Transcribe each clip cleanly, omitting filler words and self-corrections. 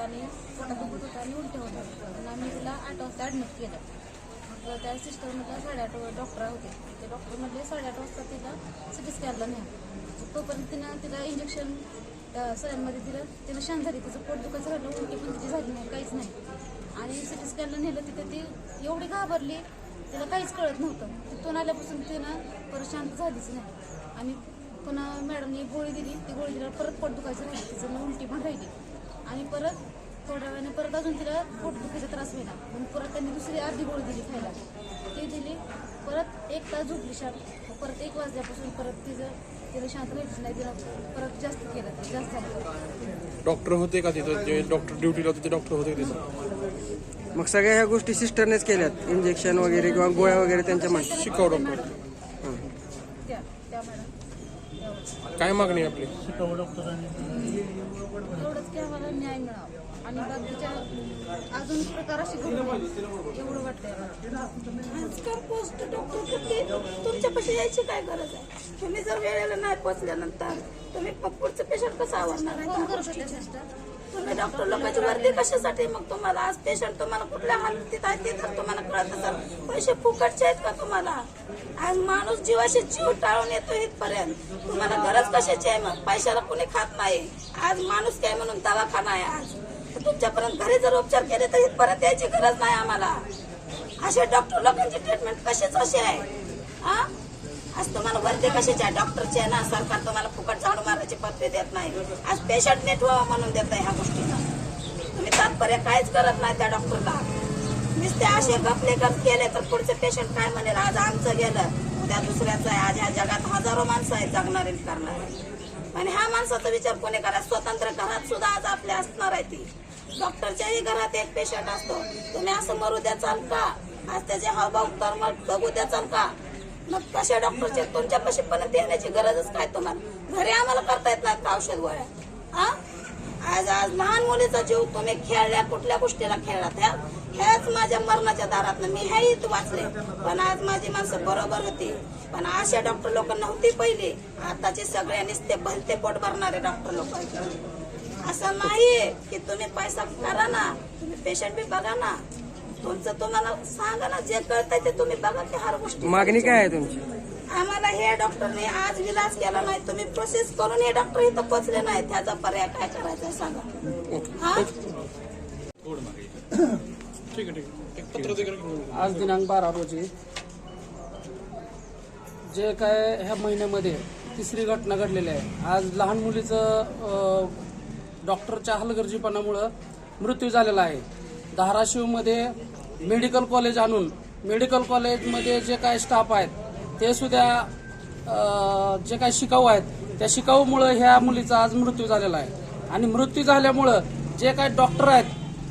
आणि पोटात दुखत होतं आणि उलट्या होत होत्या. आणि आम्ही तिला 8 वाजता ॲडमिट केलं. मग त्या सिस्टरमधला 8:30 डॉक्टर होते. ते डॉक्टर म्हटले 8:30 वाजता तिला सिटी स्कॅनला न्या. तोपर्यंत तिला इंजेक्शन त्या सळ्यांमध्ये दिलं. तिला शांत झाली. तिचं पोट दुखायचं राहिलं, उलटी पण तिची झाली नाही, काहीच नाही. आणि सिटी स्कॅनला नेलं. तिथे ती एवढी घाबरली, तिला काहीच कळत नव्हतं. तिथून आल्यापासून तिनं परत शांत झालीच नाही. आणि पुन्हा मॅडमने गोळी दिली. ती गोळी दिल्यावर परत पोट दुखायचं राहिलं, तिचं उलटी पण राहिली. आणि परत थोड्या वेळाने परत अजून तिला पोटदुखीचा त्रास व्हायला. मग परत त्यांनी दुसरी अर्धी गोळी दिली खायला. ती दिली. परत 1 तास झोपली शांत. परत 1 वाजल्यापासून परत तिला शांत व्हायचं नाही. तिला परत जास्त केलं, जास्त झालं. डॉक्टर होते का तिथं? जे डॉक्टर ड्युटीला होते ते डॉक्टर होते का तिथं? मग सगळ्या ह्या गोष्टी सिस्टरनेच केल्यात, इंजेक्शन वगैरे किंवा गोळ्या वगैरे त्यांच्या मागे? शिकाऊ डॉक्टर. त्या मॅडम काय मागणी आहे आपली? एवढंच की आम्हाला न्याय मिळावा आणि बाकीच्या अजून प्रकार असे घडू नये एवढं वाटतंय. आजकाल पोस्ट डॉक्टर कुठे तुमच्यापाशी यायची काय गरज आहे? तुम्ही जर वेळेला नाही पोचल्यानंतर तुम्ही पुढचं पेशंट कसं आवडणार फोन करू आहे? शकता सिस्टर? तुम्ही डॉक्टर लोकांची वर्दी कशासाठी? मग तुम्हाला आज पेशंट तुम्हाला कुठल्या हालतीत आहे ते तर तुम्हाला कळत असेल. पैसे फुकटचे आहेत का तुम्हाला? आज माणूस जीवाशी जीव टाळून येतो इथपर्यंत. तुम्हाला गरज कशाची आहे? मग पैशाला कोणी खात नाही. आज माणूस काय म्हणून दवाखाना आहे. आज तुमच्यापर्यंत घरी जर उपचार केले तर इथपर्यंत यायची गरज नाही आम्हाला. असे डॉक्टर लोकांची ट्रीटमेंट कशीच अशी आहे? हा, आज तुम्हाला वर्दी कशाची आहे? डॉक्टरची आहे ना. सरकार तुम्हाला फुकट झाडू मारायची पदवी देत नाही. आज पेशंट नीट व्हावा म्हणून देत आहे ह्या गोष्टीला. तुम्ही तात्पर्य काहीच करत नाही त्या डॉक्टरला. नुसते असे गपले गप केले तर पुढचे पेशंट काय म्हणेल? आज आमचं गेलं, उद्या दुसऱ्याचं आहे. आज ह्या जगात हजारो माणसं आहेत जगणारी करणारी. आणि ह्या माणसाचा विचार कोणी करा? स्वतंत्र घरात सुद्धा आज आपल्या असणार आहे ती. डॉक्टरच्याही घरात एक पेशंट असतो. तुम्ही असं मरू द्या चाल का? आज त्याचे हावभाव तर बघू द्या चाल का? मग कशा डॉक्टरचे तुमच्यापाशी पर्यंत येण्याची गरजच काय तुम्हाला? घरी आम्हाला करता येत नाहीत का औषध गोळ्या? हा, आज आज लहान मुलीचा जीव तुम्ही खेळल्या, कुठल्या गोष्टीला खेळलात? ह्याच माझ्या मरणाच्या दारात मी ह्याही वाचले. पण आज माझी माणसं बरोबर होती. पण अशा डॉक्टर लोक नव्हती पहिली. आताचे सगळे नुसते भलते पोट भरणारे डॉक्टर लोक. असं नाही की तुम्ही पैसा करा ना, तुम्ही पेशंट बी बघा ना. तुमचं तुम्हाला सांगा ना, जे कळतंय ते तुम्ही बघा. की हर गोष्टी मागणी काय आहे तुमची? आम्हाला हे डॉक्टरने आज विलास केला नाही. तुम्ही प्रोसेस करून हे डॉक्टर इथं पोचले नाही. त्याचा पर्याय काय करायचा सांगा? हा, ठीक आहे. एक पत्र वगैरे घेऊन या. आज दिनांक 12 रोजी जे काय ह्या महिन्यामध्ये तिसरी घटना घडलेली आहे. आज लहान मुलीचं डॉक्टरच्या हलगर्जीपणामुळं मृत्यू झालेला आहे. धाराशिवमध्ये मेडिकल कॉलेज आणून मेडिकल कॉलेजमध्ये जे काय स्टाफ आहेत ते सुद्धा जे काय शिकाऊ आहेत त्या शिकाऊमुळं ह्या मुलीचा आज मृत्यू झालेला आहे. आणि मृत्यू झाल्यामुळं जे काय डॉक्टर आहेत,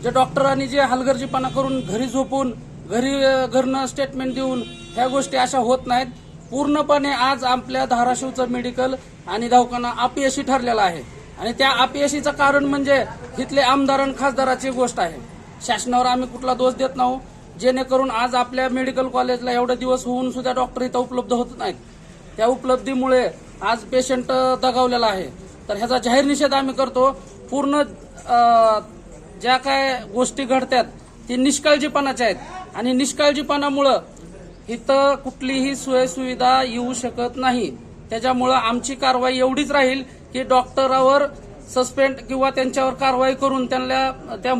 जे डॉक्टरांनी जे हलगर्जीपणा करून घरी झोपून घरनं स्टेटमेंट देऊन ह्या गोष्टी अशा होत नाहीत. पूर्णपणे आज आपल्या धाराशिवचं मेडिकल आणि दवाखाना अपयशी ठरलेला आहे. आणि त्या अपयशीचं कारण म्हणजे इथले आमदार आणि खासदाराची गोष्ट आहे. शासनावर आम्ही कुठला दोष देत नाही. जेणेकरून आज आपल्या मेडिकल कॉलेजला एवढे दिवस होऊन सुद्धा डॉक्टर इथं उपलब्ध होत नाहीत. त्या उपलब्धीमुळे आज पेशंट दगावलेला आहे. तर ह्याचा जाहीर निषेध आम्ही करतो. पूर्ण ज्या काय गोष्टी घडतात ती निष्काळजीपणाच्या आहेत. आणि निष्काळजीपणामुळं इथं कुठलीही सोयसुविधा येऊ शकत नाही. त्याच्यामुळं आमची कारवाई एवढीच राहील की डॉक्टरावर सस्पेंड किंवा त्यांच्यावर कारवाई करून त्यांना त्या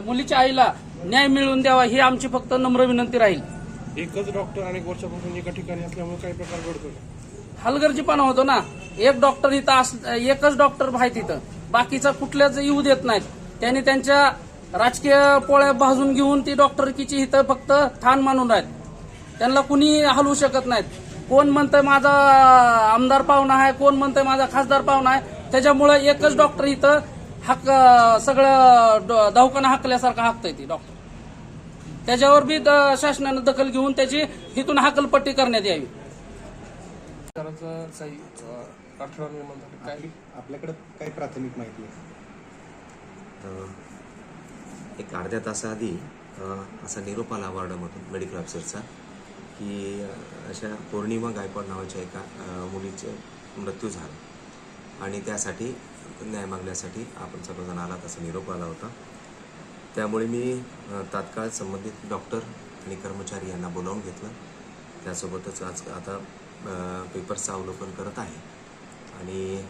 मुलीच्या आईला न्याय मिळवून द्यावा ही आमची फक्त नम्र विनंती राहील. एकच डॉक्टर अनेक वर्षापासून एका ठिकाणी असल्यामुळे काही प्रकार घडतो. हलगर्जीपणा होतो ना. एक डॉक्टर इथं एकच डॉक्टर आहे तिथं, बाकीचा कुठल्याच येऊ देत नाहीत. त्यांनी त्यांच्या राजकीय पोळ्या भाजून घेऊन ती डॉक्टरकीची इथं फक्त ठाण मानून आहेत. त्यांना कुणी हलवू शकत नाहीत. कोण म्हणतंय माझा आमदार पाहुणा आहे, कोण म्हणतंय माझा खासदार पाहुणा आहे. त्याच्यामुळे एकच डॉक्टर इथं सगळं दवाखाना हाकल्यासारखं हाकतंय ती डॉक्टर. त्याच्यावर बी शासनानं दखल घेऊन त्याची इथून हाकलपट्टी करण्यात यावी. आपल्याकडे काही प्राथमिक माहिती आहे? एक अर्ध्या तासाआधी असा निरोप आला वार्डामधून मेडिकल ऑफिसरचा की अशा पौर्णिमा गायकवाड नावाच्या एका मुलीचा मृत्यू झाला आणि त्यासाठी न्याय मागण्यासाठी आपण सर्वजण आलात असा निरोप आला होता. त्यामुळे मी तात्काळ संबंधित डॉक्टर आणि कर्मचारी यांना बोलावून घेतलं. त्यासोबतच आज आता पेपर्सचं अवलोकन करत आहे आणि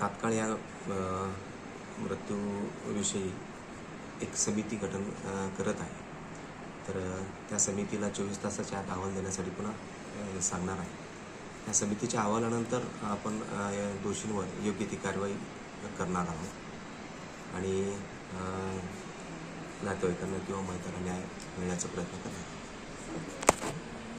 तात्काळ या मृत्यूविषयी एक समिती गठन करत आहे. तर त्या समितीला 24 तासाच्या आत अहवाल देण्यासाठी पुन्हा सांगणार आहे. या समितीच्या अहवालानंतर आपण दोषींवर योग्य ती कारवाई करणार आहोत आणि नातेवाईकांना किंवा मैत्रिकांना न्याय मिळण्याचा प्रयत्न करणार.